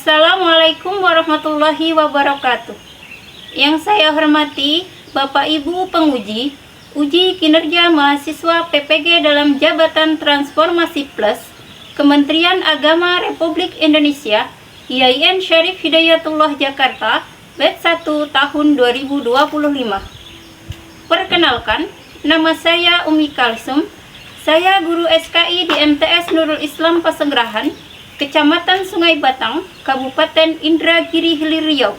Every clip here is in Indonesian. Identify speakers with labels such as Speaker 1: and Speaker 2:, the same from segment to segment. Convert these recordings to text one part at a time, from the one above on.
Speaker 1: Assalamualaikum warahmatullahi wabarakatuh. Yang saya hormati Bapak Ibu penguji, uji kinerja mahasiswa PPG dalam Jabatan Transformasi Plus, Kementerian Agama Republik Indonesia, IAIN Syarif Hidayatullah Jakarta, batch 1 tahun 2025. Perkenalkan, nama saya Umi Kalsum. Saya guru SKI di MTS Nurul Islam Pasenggerahan, Kecamatan Sungai Batang, Kabupaten Indragiri Hilir Riau.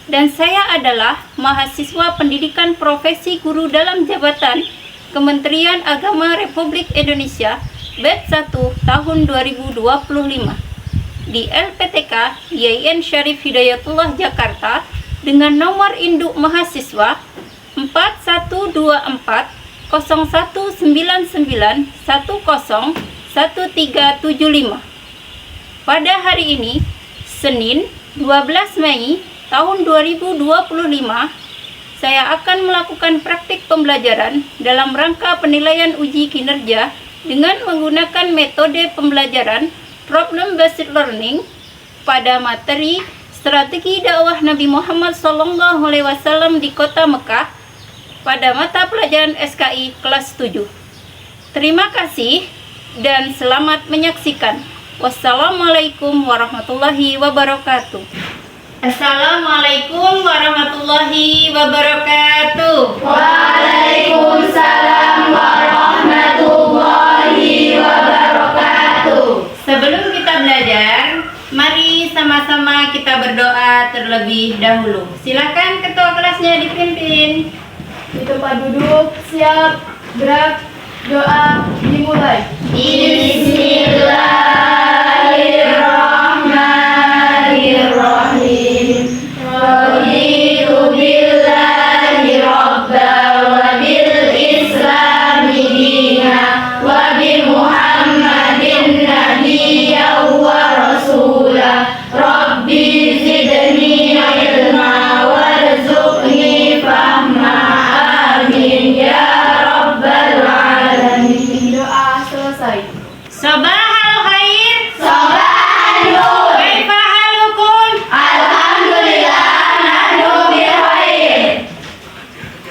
Speaker 1: Dan saya adalah mahasiswa pendidikan profesi guru dalam jabatan Kementerian Agama Republik Indonesia, batch 1 tahun 2025 di LPTK IAIN Syarif Hidayatullah Jakarta dengan nomor induk mahasiswa 4124 0199 101375. Pada hari ini, Senin 12 Mei tahun 2025, saya akan melakukan praktik pembelajaran dalam rangka penilaian uji kinerja dengan menggunakan metode pembelajaran Problem Based Learning pada materi Strategi Dakwah Nabi Muhammad SAW di Kota Mekah pada mata pelajaran SKI kelas 7. Terima kasih dan selamat menyaksikan. Wassalamualaikum warahmatullahi wabarakatuh. Assalamualaikum warahmatullahi wabarakatuh.
Speaker 2: Waalaikumsalam warahmatullahi wabarakatuh.
Speaker 1: Sebelum kita belajar, mari sama-sama kita berdoa terlebih dahulu. Silakan ketua kelasnya dipimpin.
Speaker 2: Di tempat duduk, siap, gerak, doa dimulai. Bismillahirrahmanirrahim. Raditu billahi rabban wa bil islami dina wa bi Muhammadin nabiyyan wa rasula. Rabbi zidni ilma warzuqni fahma. Amin ya rabbal alamin. Doa selesai.
Speaker 1: Sabahal khair.
Speaker 2: Sabahal nur.
Speaker 1: Kaifa halukum?
Speaker 2: Alhamdulillah nahnu bi khair.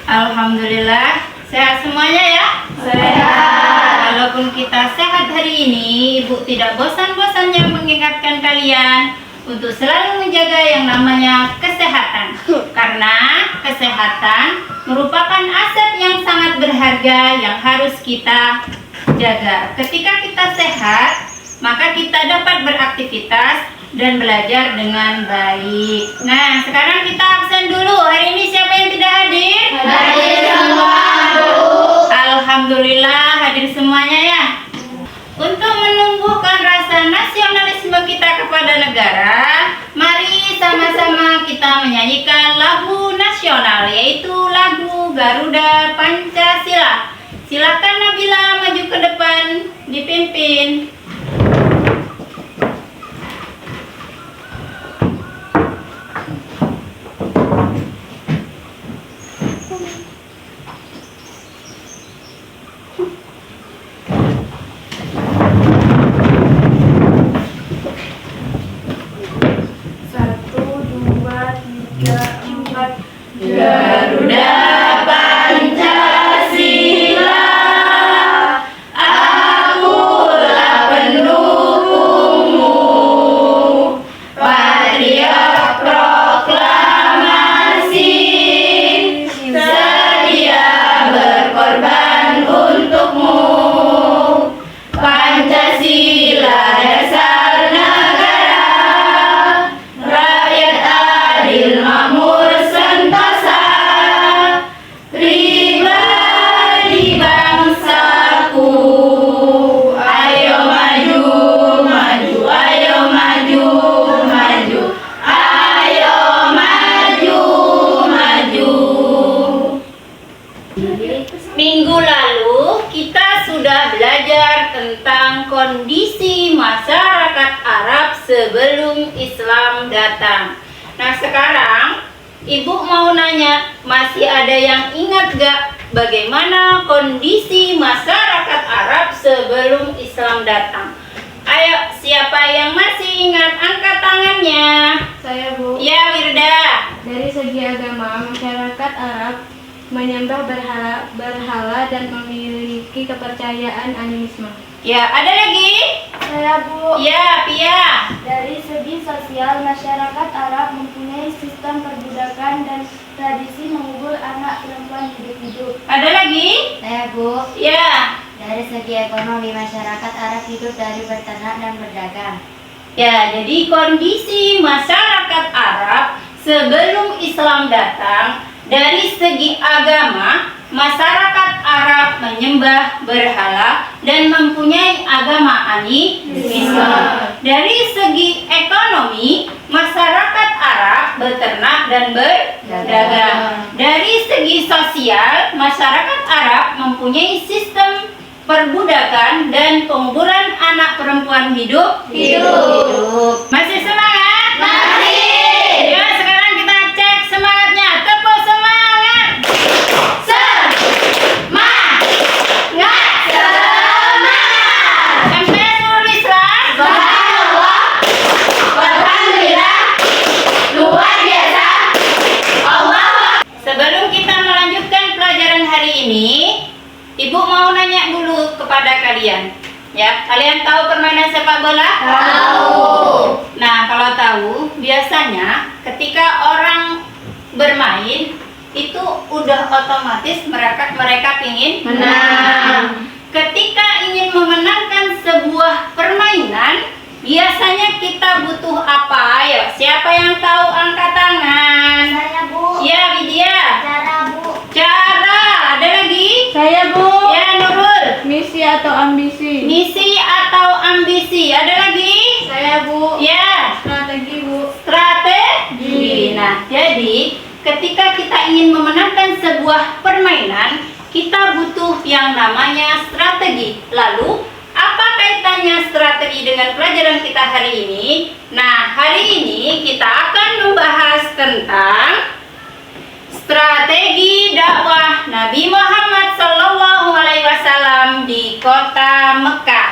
Speaker 1: Alhamdulillah, sehat semuanya ya?
Speaker 2: Sehat.
Speaker 1: Walaupun kita sehat hari ini, Ibu tidak bosan-bosannya mengingatkan kalian untuk selalu menjaga yang namanya kesehatan. Karena kesehatan merupakan aset yang sangat berharga yang harus kita jaga. Ketika kita sehat, maka kita dapat beraktivitas dan belajar dengan baik. Nah, sekarang kita absen dulu. Hari ini siapa yang tidak hadir?
Speaker 2: Hadir semua, Bu.
Speaker 1: Alhamdulillah hadir semuanya ya. Untuk menumbuhkan rasa nasionalisme kita kepada negara, mari sama-sama kita menyanyikan lagu nasional, yaitu lagu Garuda Pancasila. Silakan Nabila maju ke depan, dipimpin.
Speaker 2: Garuda Pancasila, akulah pendukungmu. Patriot proklamasi, sedia berkorban untukmu. Pancasila dasar negara, rakyat adil makmur sentosa, pribadi bangsaku. Ayo maju, maju, ayo maju, maju, ayo maju, maju.
Speaker 1: Minggu lalu kita sudah belajar tentang kondisi masyarakat Arab sebelum Islam datang. Nah, sekarang Ibu mau nanya, masih ada yang ingat gak bagaimana kondisi masyarakat Arab sebelum Islam datang? Ayo, siapa yang masih ingat angkat tangannya?
Speaker 3: Saya, Bu.
Speaker 1: Ya, Wirda.
Speaker 3: Dari segi agama, masyarakat Arab menyembah berhala dan memiliki kepercayaan animisme.
Speaker 1: Ya, ada lagi?
Speaker 3: Saya, Bu.
Speaker 1: Ya, Pia.
Speaker 3: Dari segi sosial, masyarakat Arab mempunyai sistem perbudakan dan tradisi mengubur anak perempuan hidup-hidup.
Speaker 1: Ada lagi?
Speaker 4: Saya, Bu.
Speaker 1: Ya.
Speaker 4: Dari segi ekonomi, masyarakat Arab hidup dari berternak dan berdagang.
Speaker 1: Ya, jadi kondisi masyarakat Arab sebelum Islam datang, dari segi agama, masyarakat Arab menyembah berhala dan mempunyai agama animisme. Dari segi ekonomi, masyarakat Arab beternak dan berdagang. Dari segi sosial, masyarakat Arab mempunyai sistem perbudakan dan penguburan anak perempuan hidup. Masih semangat?
Speaker 2: Masih.
Speaker 1: Ya, sekarang kita cek semangatnya. Tepuk semangat.
Speaker 2: Semangat.
Speaker 1: MTS Nurul Islam.
Speaker 2: Subhanallah. Walhamdulillah. Luar biasa. Allah.
Speaker 1: Sebelum kita melanjutkan pelajaran hari ini, Ibu mau nanya dulu kepada kalian. Ya, kalian tahu permainan sepak bola?
Speaker 2: Tahu.
Speaker 1: Nah, kalau tahu, biasanya ketika orang bermain itu udah otomatis mereka ingin
Speaker 2: Menang.
Speaker 1: Ketika ingin memenangkan sebuah permainan, biasanya kita butuh apa? Ayo, siapa yang tahu angkat tangan?
Speaker 4: Saya, Bu.
Speaker 1: Ya, Widya.
Speaker 4: Cara, Bu.
Speaker 1: Cara, ada lagi?
Speaker 3: Saya, Bu.
Speaker 1: Ya, Nurul.
Speaker 3: Misi atau ambisi?
Speaker 1: Misi atau ambisi, ada lagi?
Speaker 3: Saya, Bu.
Speaker 1: Ya,
Speaker 3: Strategi, Bu.
Speaker 1: strategi. Nah, jadi ketika kita ingin memenangkan sebuah permainan, kita butuh yang namanya strategi. Lalu, apa kaitannya strategi dengan pelajaran kita hari ini? Nah, hari ini kita akan membahas tentang strategi dakwah Nabi Muhammad SAW di kota Mekah.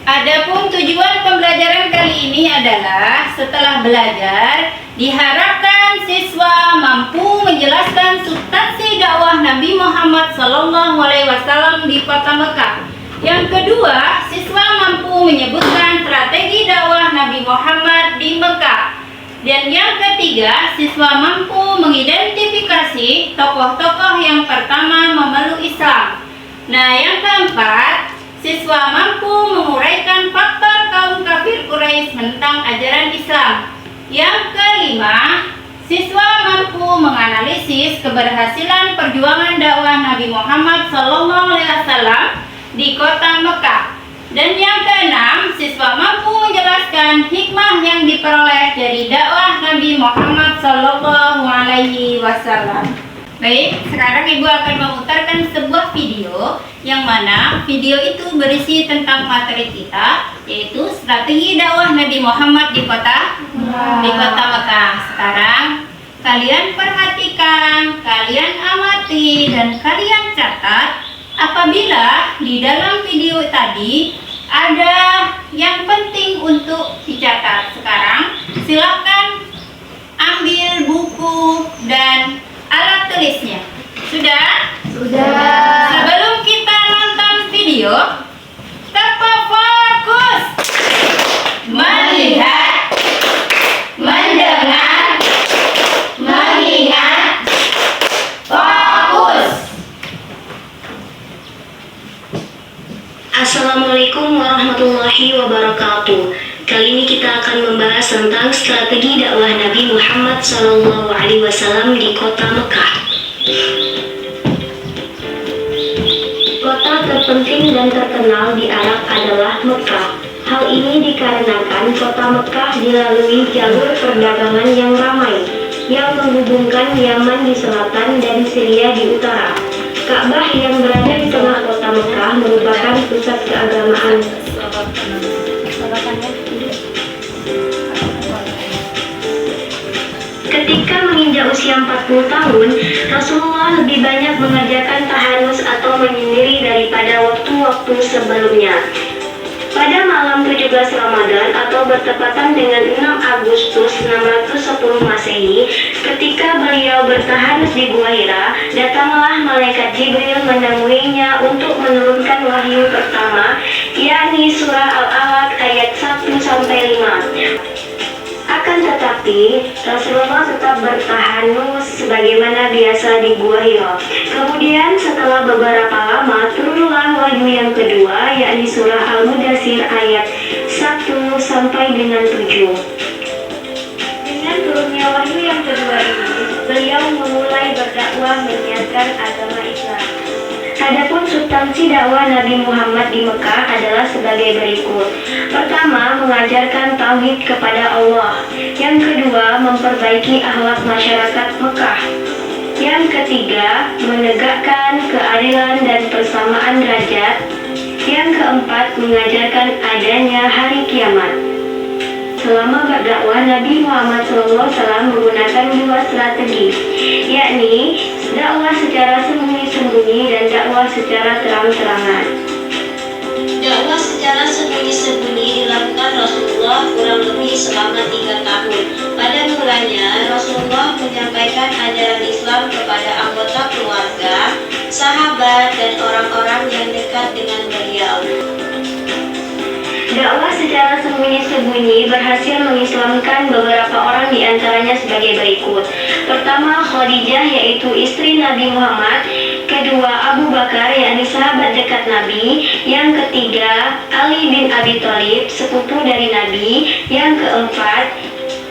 Speaker 1: Adapun tujuan pembelajaran kali ini adalah setelah belajar, diharapkan siswa mampu menjelaskan substansi dakwah Nabi Muhammad SAW di kota Mekah. Yang kedua, siswa mampu menyebutkan strategi dakwah Nabi Muhammad di Mekah. Dan yang ketiga, siswa mampu mengidentifikasi tokoh-tokoh yang pertama memeluk Islam. Nah, yang keempat, siswa mampu menguraikan faktor kaum kafir Quraisy tentang ajaran Islam. Yang kelima, siswa mampu menganalisis keberhasilan perjuangan dakwah Nabi Muhammad SAW di kota Mekah. Dan yang keenam, siswa mampu menjelaskan hikmah yang diperoleh dari dakwah Nabi Muhammad SAW. Baik, sekarang Ibu akan memutarkan sebuah video yang mana video itu berisi tentang materi kita, yaitu strategi dakwah Nabi Muhammad di kota Mekah. Sekarang kalian perhatikan, kalian amati, dan kalian catat apabila di dalam video tadi ada yang penting untuk dicatat. Sekarang silakan ambil buku dan alat tulisnya. Sudah?
Speaker 2: Sudah.
Speaker 1: Sebelum kita nonton video, terfokus,
Speaker 2: Melihat, mendengar, mengingat, fokus.
Speaker 5: Assalamualaikum warahmatullahi wabarakatuh. Kali ini kita akan membahas tentang strategi dakwah Nabi Muhammad SAW di kota Mekah. Kota terpenting dan terkenal di Arab adalah Mekah. Hal ini dikarenakan kota Mekah dilalui jalur perdagangan yang ramai, yang menghubungkan Yaman di selatan dan Syria di utara. Ka'bah yang berada di tengah kota Mekah merupakan pusat keagamaan. Ketika menginjak usia 40 tahun, Rasulullah lebih banyak mengerjakan taharus atau menyendiri daripada waktu-waktu sebelumnya. Pada malam 17 Ramadan atau bertepatan dengan 6 Agustus 610 Masehi, ketika beliau bertahan di Gua Hira, datanglah malaikat Jibril menemuinya untuk menurunkan wahyu pertama, yakni surah Al-Alaq ayat 1-5. Akan tetapi, Rasulullah tetap bertahan sebagaimana biasa di Gua Hira. Kemudian setelah beberapa lama, turunlah wahyu yang kedua, yakni surah Al-Mudaththir ayat 1-7. Dengan turunnya wahyu yang kedua ini, beliau memulai berdakwah menyiarkan agama Islam. Adapun substansi dakwah Nabi Muhammad di Mekah adalah sebagai berikut. Pertama, mengajarkan tauhid kepada Allah. Yang kedua, memperbaiki akhlak masyarakat Mekah. Yang ketiga, menegakkan keadilan dan persamaan derajat. Yang keempat, mengajarkan adanya hari kiamat. Selama berdakwah, Nabi Muhammad SAW menggunakan dua strategi, yakni dakwah secara sembunyi-sembunyi dan dakwah secara terang-terangan.
Speaker 6: Dakwah secara sembunyi-sembunyi dilakukan Rasulullah kurang lebih selama 3 tahun. Pada mulanya, Rasulullah menyampaikan ajaran Islam kepada anggota keluarga, sahabat, dan orang-orang yang dekat dengan beliau.
Speaker 5: Dakwah secara sembunyi-sembunyi berhasil mengislamkan beberapa orang di antaranya sebagai berikut. Pertama, Khadijah, yaitu istri Nabi Muhammad. Kedua, Abu Bakar, yakni sahabat dekat Nabi. Yang ketiga, Ali bin Abi Thalib, sepupu dari Nabi. Yang keempat,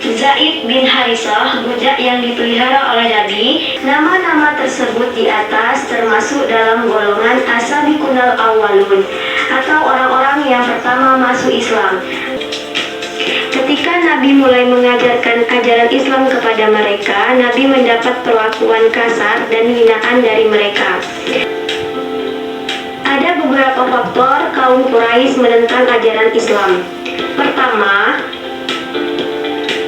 Speaker 5: Zaid bin Harisah, budak yang dipelihara oleh Nabi. Nama-nama tersebut di atas termasuk dalam golongan as-sabiqunal awwalun, atau orang-orang yang pertama masuk Islam. Ketika Nabi mulai mengajarkan ajaran Islam kepada mereka, Nabi mendapat perlakuan kasar dan hinaan dari mereka. Ada beberapa faktor kaum Quraisy menentang ajaran Islam. Pertama,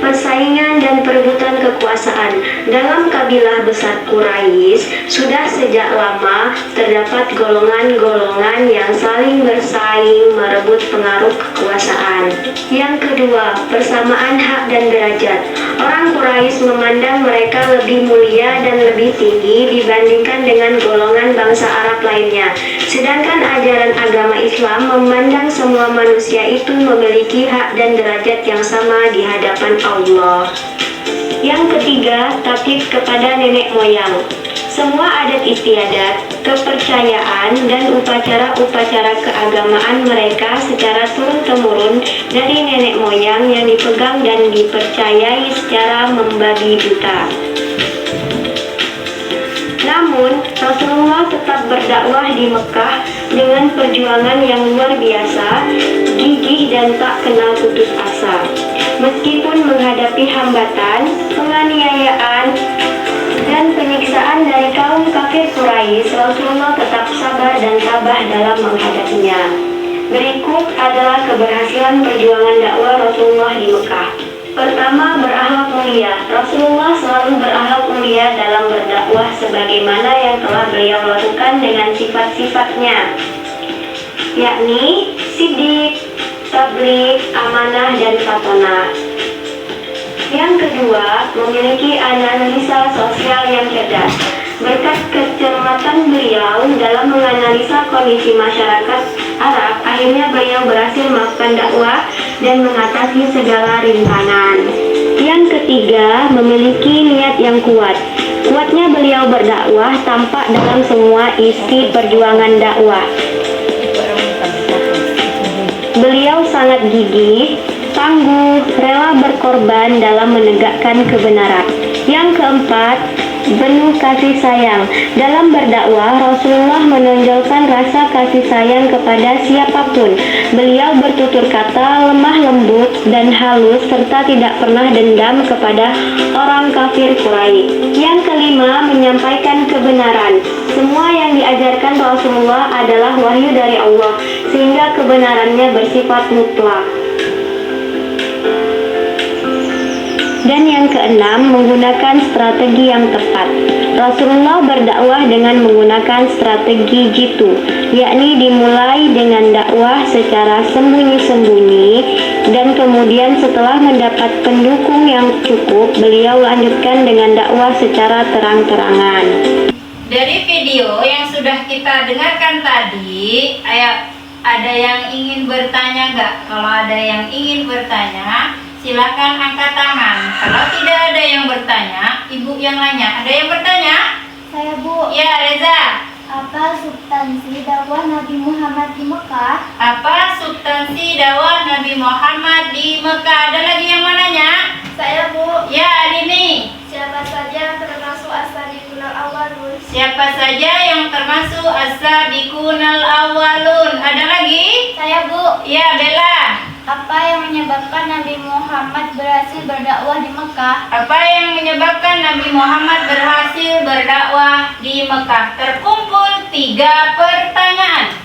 Speaker 5: persaingan dan perebutan kekuasaan. Dalam kabilah besar Quraisy, sudah sejak lama terdapat golongan-golongan yang saling bersaing merebut pengaruh kekuasaan. Yang kedua, persamaan hak dan derajat. Orang Quraisy memandang mereka lebih mulia dan lebih tinggi dibandingkan dengan golongan bangsa Arab lainnya. Sedangkan ajaran agama Islam memandang semua manusia itu memiliki hak dan derajat yang sama di hadapan Allah. Yang ketiga, taklid kepada nenek moyang. Semua adat istiadat, kepercayaan, dan upacara-upacara keagamaan mereka secara turun-temurun dari nenek moyang yang dipegang dan dipercayai secara membabi buta. Namun, Rasulullah tetap berdakwah di Mekah dengan perjuangan yang luar biasa, gigih dan tak kenal putus asa. Meskipun menghadapi hambatan, penganiayaan, dan penyiksaan dari kaum kafir Quraisy, Rasulullah tetap sabar dan tabah dalam menghadapinya. Berikut adalah keberhasilan perjuangan dakwah Rasulullah di Mekah. Pertama, berakhlak mulia. Rasulullah selalu berakhlak mulia dalam berdakwah sebagaimana yang telah beliau lakukan dengan sifat-sifatnya, yakni sidik, tabligh, amanah, dan fatonah. Yang kedua, memiliki analisa sosial yang cerdas. Berkat kecermatan beliau dalam menganalisa kondisi masyarakat Arab, akhirnya beliau berhasil melakukan dakwah dan mengatasi segala rintangan. Yang ketiga, memiliki niat yang kuat. Kuatnya beliau berdakwah tampak dalam semua isi perjuangan dakwah. Beliau sangat gigih, tangguh, rela berkorban dalam menegakkan kebenaran. Yang keempat, penuh kasih sayang. Dalam berdakwah, Rasulullah menonjolkan rasa kasih sayang kepada siapapun. Beliau bertutur kata lemah lembut dan halus serta tidak pernah dendam kepada orang kafir Quraisy. Yang kelima, menyampaikan kebenaran. Semua yang diajarkan Rasulullah adalah wahyu dari Allah, sehingga kebenarannya bersifat mutlak. Dan yang keenam, menggunakan strategi yang tepat. Rasulullah berdakwah dengan menggunakan strategi jitu, yakni dimulai dengan dakwah secara sembunyi-sembunyi dan kemudian setelah mendapat pendukung yang cukup, beliau lanjutkan dengan dakwah secara terang-terangan.
Speaker 1: Dari video yang sudah kita dengarkan tadi, ada yang ingin bertanya nggak? Kalau ada yang ingin bertanya, silakan angkat tangan. Kalau tidak ada yang bertanya, ibu yang nanya. Ada yang bertanya?
Speaker 3: Saya, Bu.
Speaker 1: Ya, Reza.
Speaker 3: Apa substansi dakwah Nabi Muhammad di Mekah?
Speaker 1: Apa substansi dakwah Nabi Muhammad di Mekah? Ada lagi yang mau nanya?
Speaker 3: Saya, Bu.
Speaker 1: Ya, Adini.
Speaker 3: Siapa saja yang termasuk as-sabiqunal awwalun?
Speaker 1: Siapa saja yang termasuk as-sabiqunal awwalun? Ada lagi?
Speaker 3: Saya, Bu.
Speaker 1: Ya, Bella.
Speaker 3: Apa yang menyebabkan Nabi Muhammad berhasil berdakwah di Mekah?
Speaker 1: Apa yang menyebabkan Nabi Muhammad berhasil berdakwah di Mekah? Terkumpul 3 pertanyaan.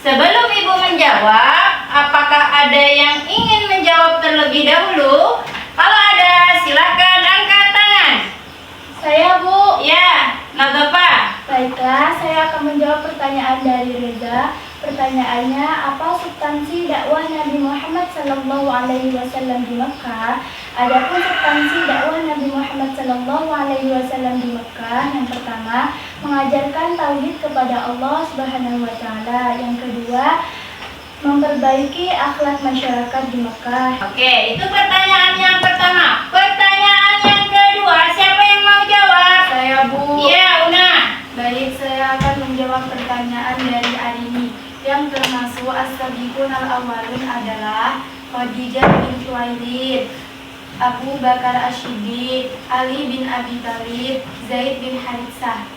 Speaker 1: Sebelum ibu menjawab, apakah ada yang ingin menjawab terlebih dahulu? Kalau ada, silakan angkat tangan.
Speaker 3: Saya, Bu.
Speaker 1: Ya, Nagapa.
Speaker 3: Baiklah, saya akan menjawab pertanyaan dari Reza. Pertanyaannya, apa substansi dakwah Nabi Muhammad SAW di Mekah? Adapun substansi dakwah Nabi Muhammad SAW di Mekah, yang pertama, mengajarkan tauhid kepada Allah Subhanahu wa Ta'ala. Yang kedua, memperbaiki akhlak masyarakat di Mekah.
Speaker 1: Oke, itu pertanyaan yang pertama. Pertanyaan yang kedua, siapa yang mau jawab?
Speaker 3: Saya, Bu.
Speaker 1: Ya, Una.
Speaker 3: Baik, saya akan menjawab pertanyaan dari Arini. Yang termasuk as-sabiqunal awwalun adalah Khadijah bin Khuwailid, Abu Bakar Asy-Siddiq, Ali bin Abi Thalib, Zaid bin Haritsah.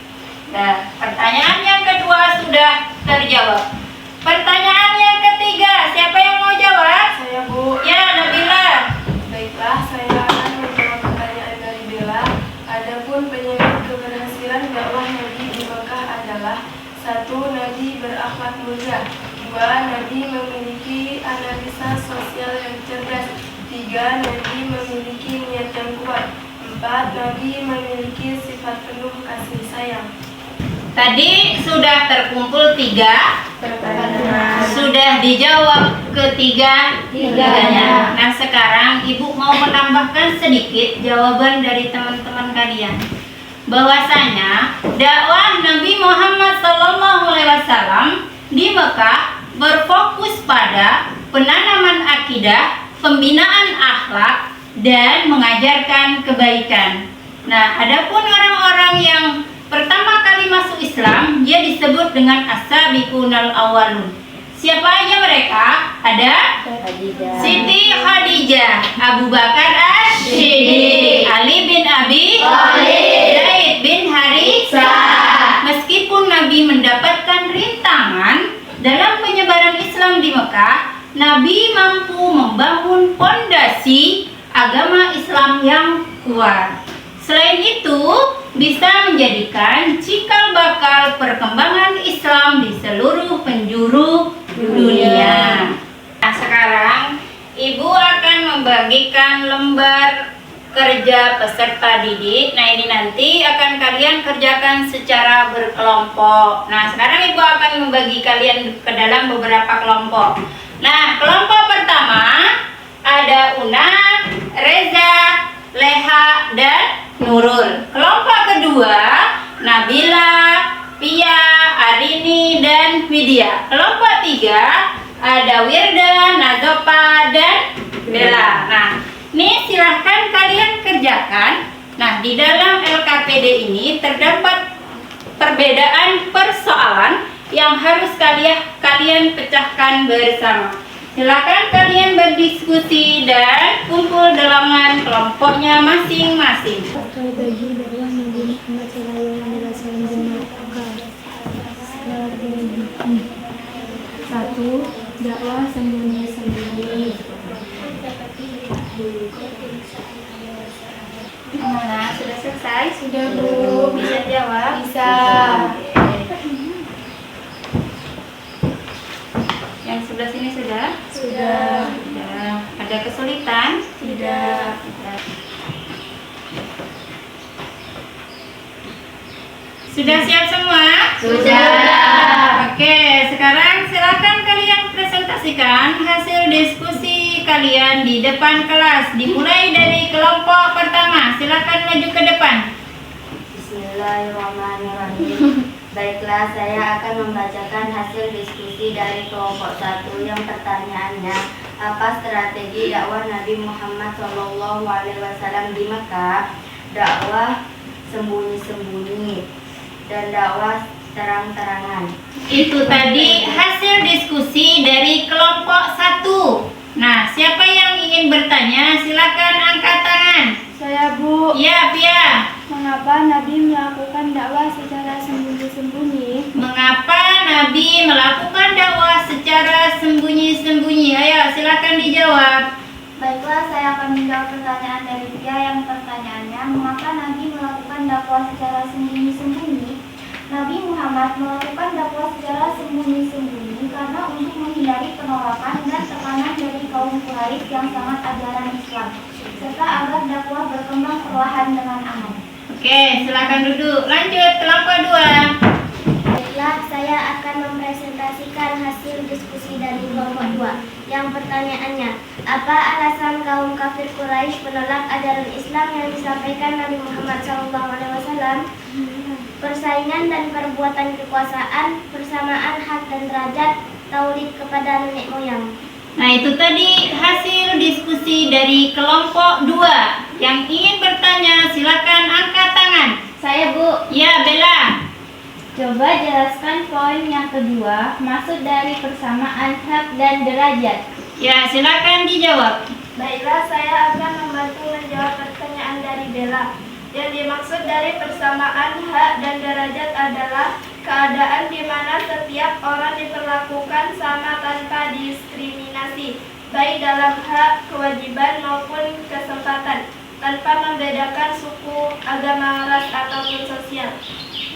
Speaker 1: Nah, pertanyaan yang kedua sudah terjawab. Pertanyaan yang ketiga, siapa yang mau jawab?
Speaker 3: Saya, Bu.
Speaker 1: Ya, Nabila.
Speaker 3: Baiklah, saya akan menjawab pertanyaan dari Bella. Adapun penyebab keberhasilan dakwah Nabi di Mekah adalah: 1. Nabi berakhlak mulia. 2. Nabi memiliki analisa sosial yang cerdas. 3. Nabi memiliki niat yang kuat. 4. Nabi memiliki sifat penuh kasih sayang.
Speaker 1: Tadi sudah terkumpul 3. Sudah dijawab ketiga-tiganya. Nah, sekarang ibu mau menambahkan sedikit jawaban dari teman-teman kalian. Bahwasanya dakwah Nabi Muhammad SAW di Mekah berfokus pada penanaman akidah, pembinaan akhlak, dan mengajarkan kebaikan. Nah, adapun orang-orang yang pertama kali masuk Islam, dia disebut dengan as-sabiqunal awwalun. Siapa aja mereka? Ada Siti Khadijah, Abu Bakar Asy-Siddiq, Ali bin Abi Thalib, Zaid bin Haritsah. Meskipun Nabi mendapatkan rintangan dalam penyebaran Islam di Mekah, Nabi mampu membangun fondasi agama Islam yang kuat. Selain itu, bisa menjadikan cikal bakal perkembangan Islam di seluruh penjuru dunia. Nah, sekarang Ibu akan membagikan lembar kerja peserta didik. Nah, ini nanti akan kalian kerjakan secara berkelompok. Nah, sekarang Ibu akan membagi kalian ke dalam beberapa kelompok. Nah, kelompok pertama ada Una, Reza, Leha, dan Nurul. Kelompok kedua Nabila, Pia, Arini, dan Widya. Kelompok tiga ada Wirda, Nazopa, dan Bella. Nah, ini silahkan kalian kerjakan. Nah, di dalam LKPD ini terdapat perbedaan persoalan yang harus kalian pecahkan bersama. Silakan kalian berdiskusi dan kumpul dalam kelompoknya masing-masing.
Speaker 3: Bagi dakwah Nabi Muhammad SAW di Mekah. 1. Dakwah sembunyi-sembunyi.
Speaker 1: Nah, sudah selesai?
Speaker 3: Sudah, Bu.
Speaker 1: Bisa jawab?
Speaker 3: Bisa.
Speaker 1: Yang sebelah sini sudah?
Speaker 3: Sudah.
Speaker 1: Sudah. Ada kesulitan?
Speaker 3: Tidak.
Speaker 1: Sudah siap semua?
Speaker 2: Sudah.
Speaker 1: Oke, sekarang silakan kalian presentasikan hasil diskusi kalian di depan kelas. Dimulai dari kelompok pertama. Silakan maju ke depan.
Speaker 4: Bismillahirrahmanirrahim. Baiklah, saya akan membacakan hasil diskusi dari kelompok 1 yang pertanyaannya, apa strategi dakwah Nabi Muhammad SAW di Mekah? Dakwah sembunyi-sembunyi dan dakwah terang-terangan.
Speaker 1: Itu tadi hasil diskusi dari kelompok 1. Nah, siapa yang ingin bertanya? Silakan angkat tangan.
Speaker 3: Saya, Bu.
Speaker 1: Ya, Pia.
Speaker 3: Mengapa Nabi melakukan dakwah secara sembunyi-sembunyi?
Speaker 1: Mengapa Nabi melakukan dakwah secara sembunyi-sembunyi? Ayo, silakan dijawab.
Speaker 3: Baiklah, saya akan menjawab pertanyaan dari Pia yang pertanyaannya, mengapa Nabi melakukan dakwah secara sembunyi-sembunyi? Nabi Muhammad melakukan dakwah secara sembunyi-sembunyi karena untuk menghindari penolakan dan tekanan dari kaum Quraisy yang sangat ajaran Islam, serta agar dakwah berkembang perlahan dengan aman.
Speaker 1: Oke, silakan duduk. Lanjut, kelompok 2.
Speaker 3: Baiklah, saya akan mempresentasikan hasil diskusi dari kelompok 2. Yang pertanyaannya, apa alasan kaum kafir Quraisy menolak ajaran Islam yang disampaikan Nabi Muhammad SAW? Persaingan dan perbuatan kekuasaan, persamaan hak dan derajat, taulid kepada nenek moyang.
Speaker 1: Nah, itu tadi hasil diskusi dari kelompok 2. Yang ingin bertanya, silakan angkat tangan.
Speaker 3: Saya, Bu.
Speaker 1: Ya, Bella.
Speaker 3: Coba jelaskan poin yang kedua, maksud dari persamaan hak dan derajat.
Speaker 1: Ya, silakan dijawab.
Speaker 3: Baiklah, saya akan membantu menjawab pertanyaan dari Bella. Yang dimaksud dari persamaan hak dan derajat adalah keadaan di mana setiap orang diperlakukan sama tanpa diskriminasi, baik dalam hak, kewajiban maupun kesempatan, tanpa membedakan suku, agama, ras, ataupun sosial.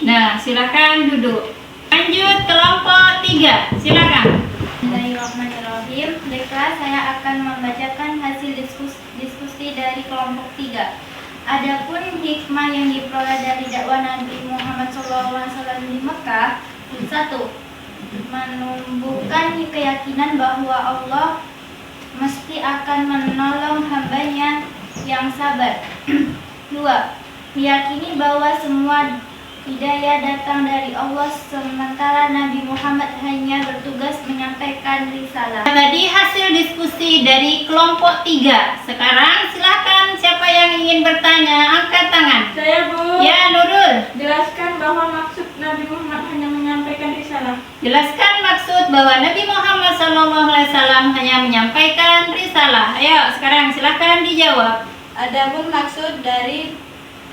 Speaker 1: Nah, silakan duduk. Lanjut kelompok 3. Silakan.
Speaker 3: Bismillahirrahmanirrahim. Baiklah, saya akan membacakan hasil diskusi dari kelompok 3. Adapun hikmah yang diperoleh dari dakwah Nabi Muhammad SAW di Mekah, 1. Menumbuhkan keyakinan bahwa Allah mesti akan menolong hambanya yang sabar. 2. Meyakini bahwa semua hidayah datang dari Allah, sementara Nabi Muhammad hanya bertugas menyampaikan risalah.
Speaker 1: Tadi hasil diskusi dari kelompok 3. Sekarang silakan siapa yang ingin bertanya, angkat tangan.
Speaker 2: Saya, Bu.
Speaker 1: Ya, Nurul.
Speaker 2: Jelaskan bahwa maksud Nabi Muhammad hanya menyampaikan risalah.
Speaker 1: Jelaskan maksud bahwa Nabi Muhammad SAW hanya menyampaikan risalah. Ayo, sekarang silakan dijawab.
Speaker 2: Adapun maksud dari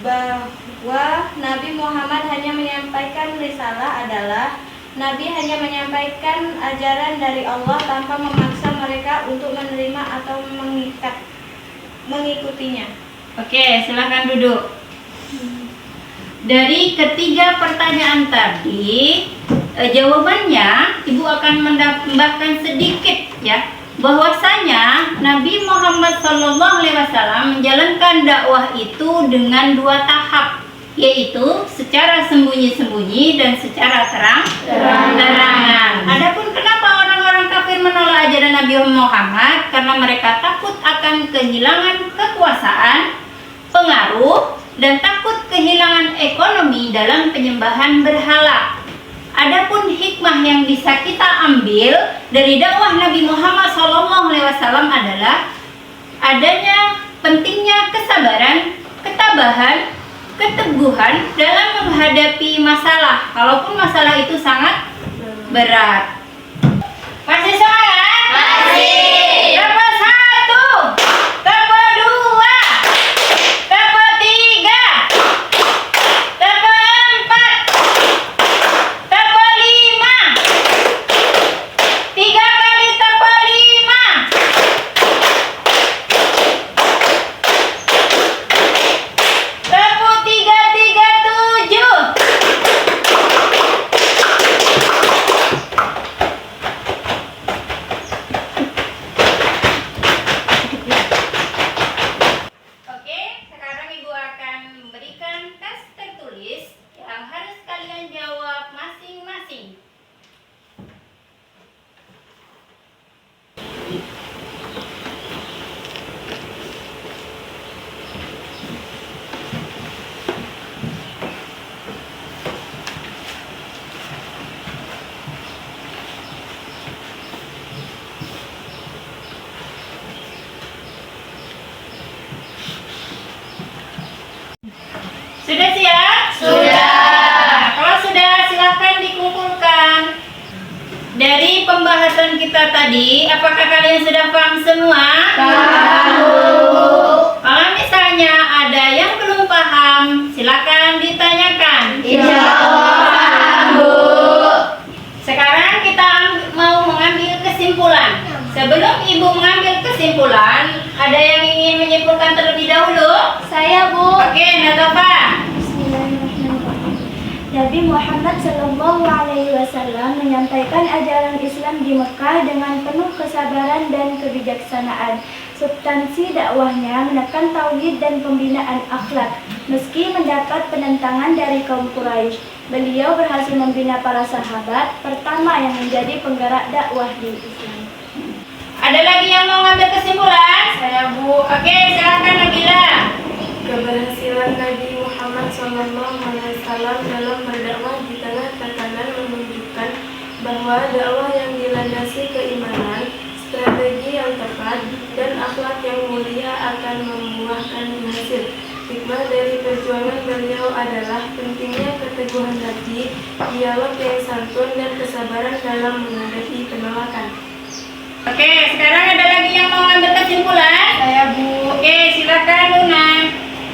Speaker 2: bahwa Nabi Muhammad hanya menyampaikan risalah adalah Nabi hanya menyampaikan ajaran dari Allah tanpa memaksa mereka untuk menerima atau mengikutinya.
Speaker 1: Oke, silakan duduk. Dari ketiga pertanyaan tadi, jawabannya Ibu akan menambahkan sedikit ya, bahwasanya Nabi Muhammad SAW menjalankan dakwah itu dengan 2 tahap, yaitu secara sembunyi-sembunyi dan secara terang-terangan. Adapun kenapa orang-orang kafir menolak ajaran Nabi Muhammad? Karena mereka takut akan kehilangan kekuasaan, pengaruh, dan takut kehilangan ekonomi dalam penyembahan berhala. Adapun hikmah yang bisa kita ambil dari dakwah Nabi Muhammad SAW adalah adanya pentingnya kesabaran, ketabahan, keteguhan dalam menghadapi masalah, walaupun masalah itu sangat berat. Masih semangat?
Speaker 2: Masih.
Speaker 1: Tempo 1, tempo 2, tempo 3, tempo 4, tempo 5, 3 kali tempo 5. Tempo 337. pembahasan kita tadi, apakah kalian sudah paham semua? Kalau misalnya ada yang belum paham, silakan ditanyakan. Sekarang kita mau mengambil kesimpulan. Sebelum ibu mengambil kesimpulan, ada yang ingin menyimpulkan terlebih dahulu?
Speaker 3: Saya, Bu.
Speaker 1: Oke, Natofa.
Speaker 3: Bismillahirrahmanirrahim. Nabi Muhammad Shallallahu Alaihi Wasallam menyampaikan ajaran Islam di Mekah dengan penuh kesabaran dan kebijaksanaan. Substansi dakwahnya menekan tauhid dan pembinaan akhlak. Meski mendapat penentangan dari kaum Quraisy, beliau berhasil membina para sahabat pertama yang menjadi penggerak dakwah di Islam.
Speaker 1: Ada lagi yang mau ngambil kesimpulan?
Speaker 3: Saya, Bu.
Speaker 1: Oke, silakan Nabila.
Speaker 7: Keberhasilan Nabi Muhammad SAW dalam berdakwah di tengah tekanan menunjukkan bahwa dakwah yang dilandasi keimanan, strategi yang tepat, dan akhlak yang mulia akan membuahkan hasil. Hikmah dari perjuangan beliau adalah pentingnya keteguhan hati, dialog yang santun, dan kesabaran dalam menghadapi penolakan.
Speaker 1: Oke, sekarang ada lagi yang mau ngambil kesimpulan?
Speaker 3: Saya, Bu.
Speaker 1: Oke, silakan Luna.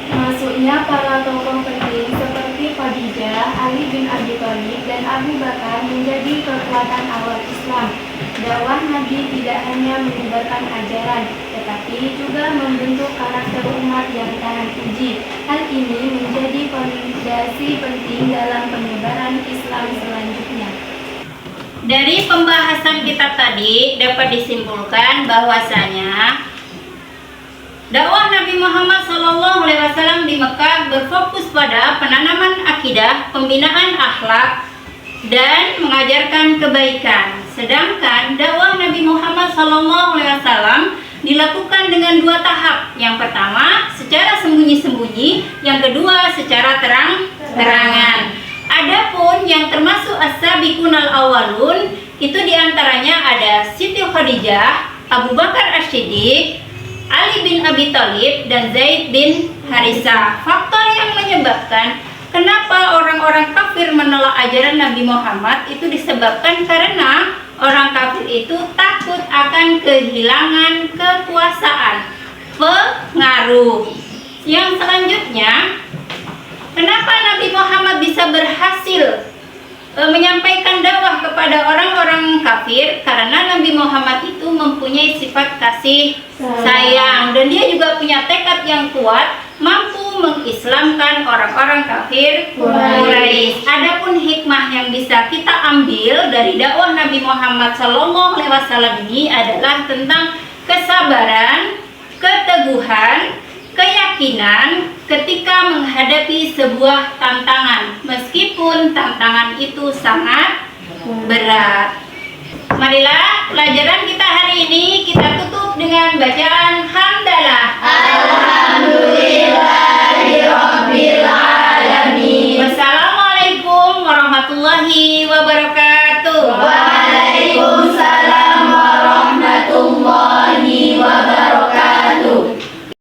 Speaker 3: Masuknya para tokoh penting seperti Khadijah, Ali bin Abi Thalib, dan Abu Bakar menjadi kekuatan awal Islam. Dakwah Nabi tidak hanya menyebarkan ajaran, tetapi juga membentuk karakter umat yang tahan uji. Hal ini menjadi fondasi penting dalam penyebaran Islam selanjutnya.
Speaker 1: Dari pembahasan kita tadi dapat disimpulkan bahwasanya dakwah Nabi Muhammad SAW di Mekah berfokus pada penanaman akidah, pembinaan akhlak, dan mengajarkan kebaikan. Sedangkan dakwah Nabi Muhammad SAW dilakukan dengan dua tahap. Yang pertama secara sembunyi-sembunyi, yang kedua secara terang-terangan. Adapun yang termasuk as-sabiqunal awalun itu diantaranya ada Siti Khadijah, Abu Bakar As-Siddiq, Ali bin Abi Thalib, dan Zaid bin Harisah. Faktor yang menyebabkan kenapa orang-orang kafir menolak ajaran Nabi Muhammad itu disebabkan karena orang kafir itu takut akan kehilangan kekuasaan, pengaruh. Yang selanjutnya, kenapa Nabi Muhammad bisa berhasil menyampaikan dakwah kepada orang-orang kafir? Karena Nabi Muhammad itu mempunyai sifat kasih sayang, dan dia juga punya tekad yang kuat, mampu mengislamkan orang-orang kafir Quraisy. Adapun hikmah yang bisa kita ambil dari dakwah Nabi Muhammad SAW ini adalah tentang kesabaran, keteguhan, keyakinan ketika menghadapi sebuah tantangan, meskipun tantangan itu sangat berat. Marilah pelajaran kita hari